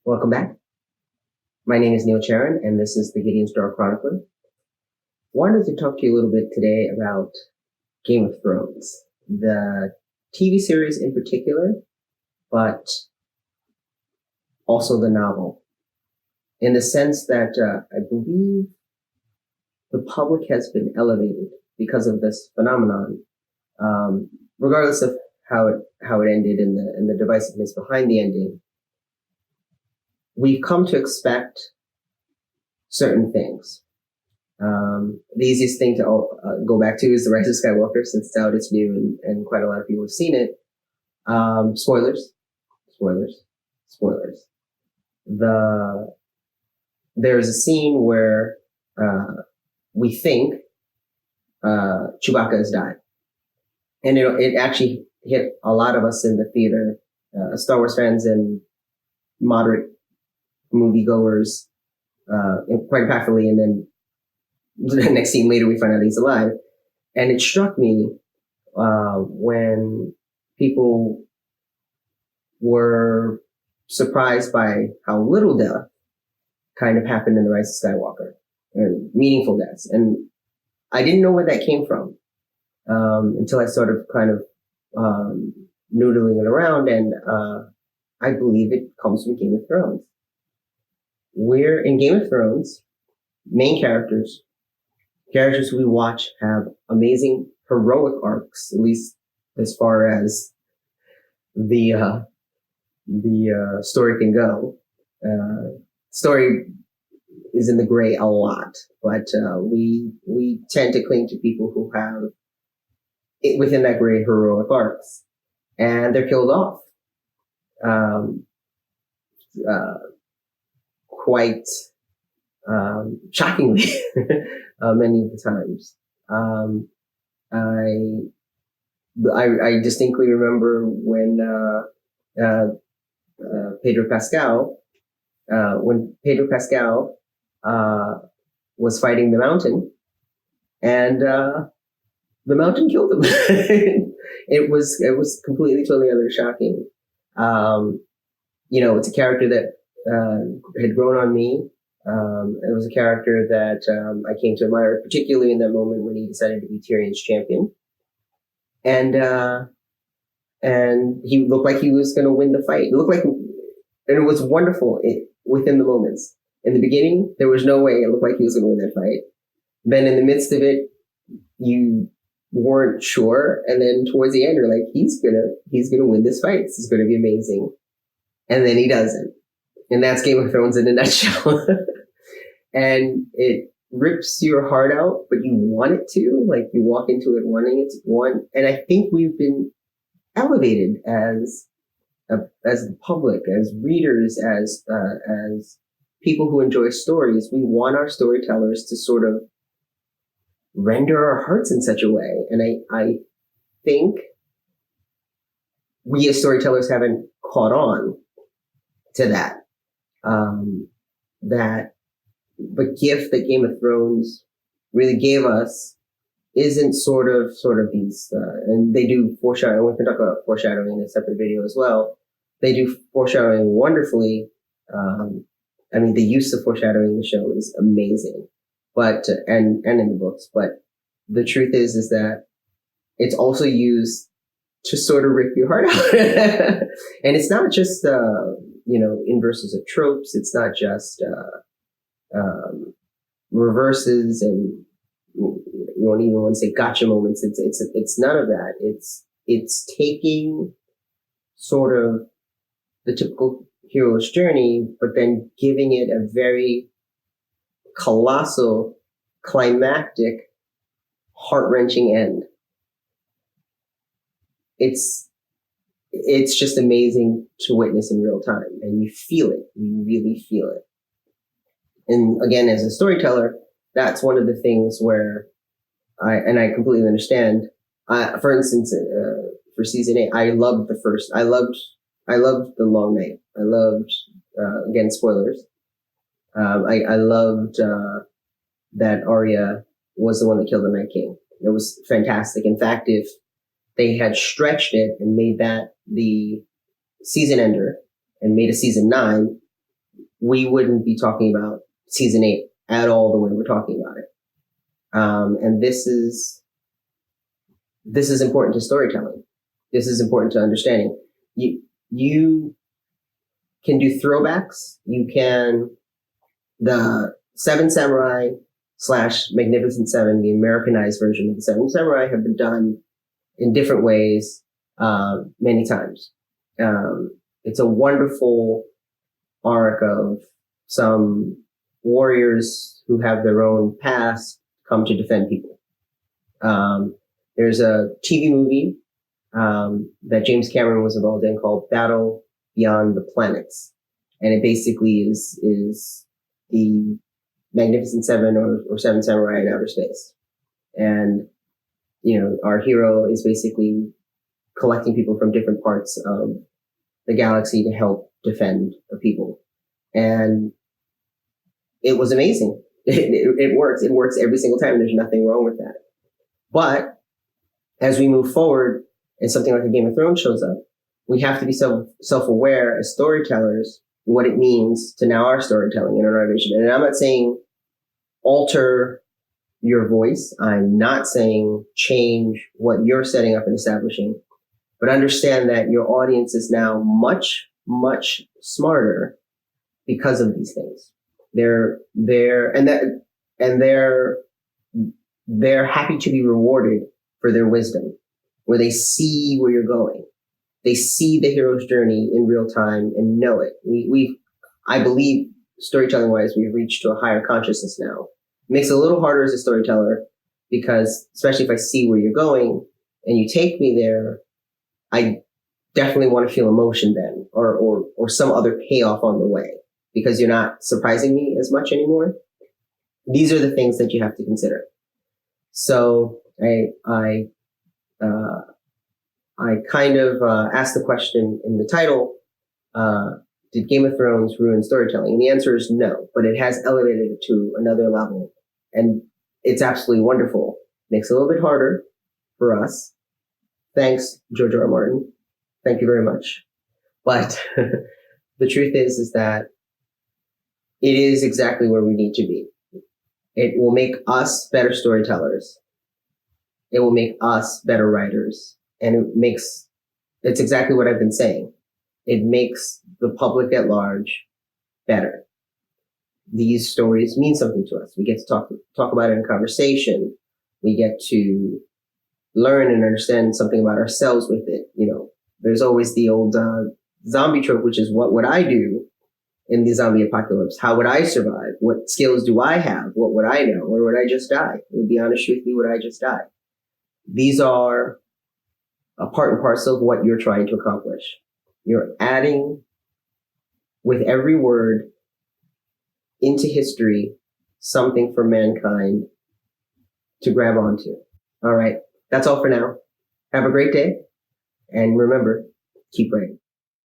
Welcome back. My name is Neil Charran, and this is the Gideon Star Chronicler. Wanted to talk to you a little bit today about Game of Thrones, the TV series in particular, but also the novel, in the sense that I believe the public has been elevated because of this phenomenon, regardless of how it ended and the divisiveness behind the ending. We've come to expect certain things. The easiest thing to go back to is the Rise of Skywalker, since now it's new and quite a lot of people have seen it. Spoilers. There's a scene where we think Chewbacca has died, and it actually hit a lot of us in the theater, Star Wars fans and moderate moviegoers, quite impactfully. And then the next scene later, we find out he's alive. And it struck me when people were surprised by how little death kind of happened in the Rise of Skywalker, and meaningful deaths. And I didn't know where that came from until I started kind of noodling it around, and I believe it comes from Game of Thrones. Where in Game of Thrones, main characters who we watch have amazing heroic arcs, at least as far as the story can go. Story is in the gray a lot, but we tend to cling to people who have it within that gray heroic arcs, and they're killed off. Quite shockingly, many of the times. I distinctly remember when Pedro Pascal was fighting the Mountain, and the Mountain killed him. It was completely, totally utterly shocking. It's a character that had grown on me. It was a character that I came to admire, particularly in that moment when he decided to be Tyrion's champion. And he looked like he was going to win the fight. And it was wonderful within the moments. In the beginning, there was no way it looked like he was going to win that fight. Then in the midst of it, you weren't sure. And then towards the end, you're like, he's gonna win this fight. This is going to be amazing. And then he doesn't. And that's Game of Thrones in a nutshell. And it rips your heart out, but you want it to. Like, you walk into it wanting it to want. And I think we've been elevated as the public, as readers, as people who enjoy stories. We want our storytellers to sort of render our hearts in such a way. And I think we as storytellers haven't caught on to that. That the gift that Game of Thrones really gave us isn't sort of these, and they do foreshadowing. We can talk about foreshadowing in a separate video as well. They do foreshadowing wonderfully. The use of foreshadowing in the show is amazing, but and in the books. But the truth is that it's also used to sort of rip your heart out. And it's not just inverses of tropes. It's not just reverses, and you don't even want to say gotcha moments. It's none of that. It's taking sort of the typical hero's journey, but then giving it a very colossal, climactic, heart-wrenching end. It's just amazing to witness in real time, and you feel it. You really feel it. And again, as a storyteller, that's one of the things where I completely understand. For instance, for season 8, I loved the long night. I loved, again, spoilers. I loved that Arya was the one that killed the Night King. It was fantastic. In fact, if they had stretched it and made that the season ender and made a season 9, we wouldn't be talking about season 8 at all the way we're talking about it. And this is important to storytelling. This is important to understanding. You can do throwbacks. The Seven Samurai / Magnificent Seven, the Americanized version of the Seven Samurai, have been done in different ways many times. It's a wonderful arc of some warriors who have their own past come to defend people. There's a TV movie that James Cameron was involved in called Battle Beyond the Planets. And it basically is the Magnificent Seven or Seven Samurai in outer space. And, our hero is basically collecting people from different parts of the galaxy to help defend the people. And it was amazing. It works. It works every single time. There's nothing wrong with that. But as we move forward and something like a Game of Thrones shows up, we have to be self-aware as storytellers what it means to now our storytelling and our vision. And I'm not saying alter your voice. I'm not saying change what you're setting up and establishing, but understand that your audience is now much, much smarter because of these things. They're happy to be rewarded for their wisdom, where they see where you're going. They see the hero's journey in real time and know it. I believe, storytelling wise, we've reached to a higher consciousness now. It makes it a little harder as a storyteller because, especially if I see where you're going and you take me there, I definitely want to feel emotion then, or some other payoff on the way, because you're not surprising me as much anymore. These are the things that you have to consider. So I kind of asked the question in the title, did Game of Thrones ruin storytelling? And the answer is no, but it has elevated it to another level. And it's absolutely wonderful. Makes it a little bit harder for us. Thanks, George R. R. Martin. Thank you very much. But the truth is that it is exactly where we need to be. It will make us better storytellers. It will make us better writers. And it's exactly what I've been saying. It makes the public at large better. These stories mean something to us. We get to talk about it in conversation. We get to learn and understand something about ourselves with it. There's always the old zombie trope, which is, what would I do in the zombie apocalypse? How would I survive? What skills do I have? What would I know? Or would I just die? To be honest with you, would I just die? These are a part and parcel of what you're trying to accomplish. You're adding, with every word, into history, something for mankind to grab onto. All right. That's all for now. Have a great day. And remember, keep writing.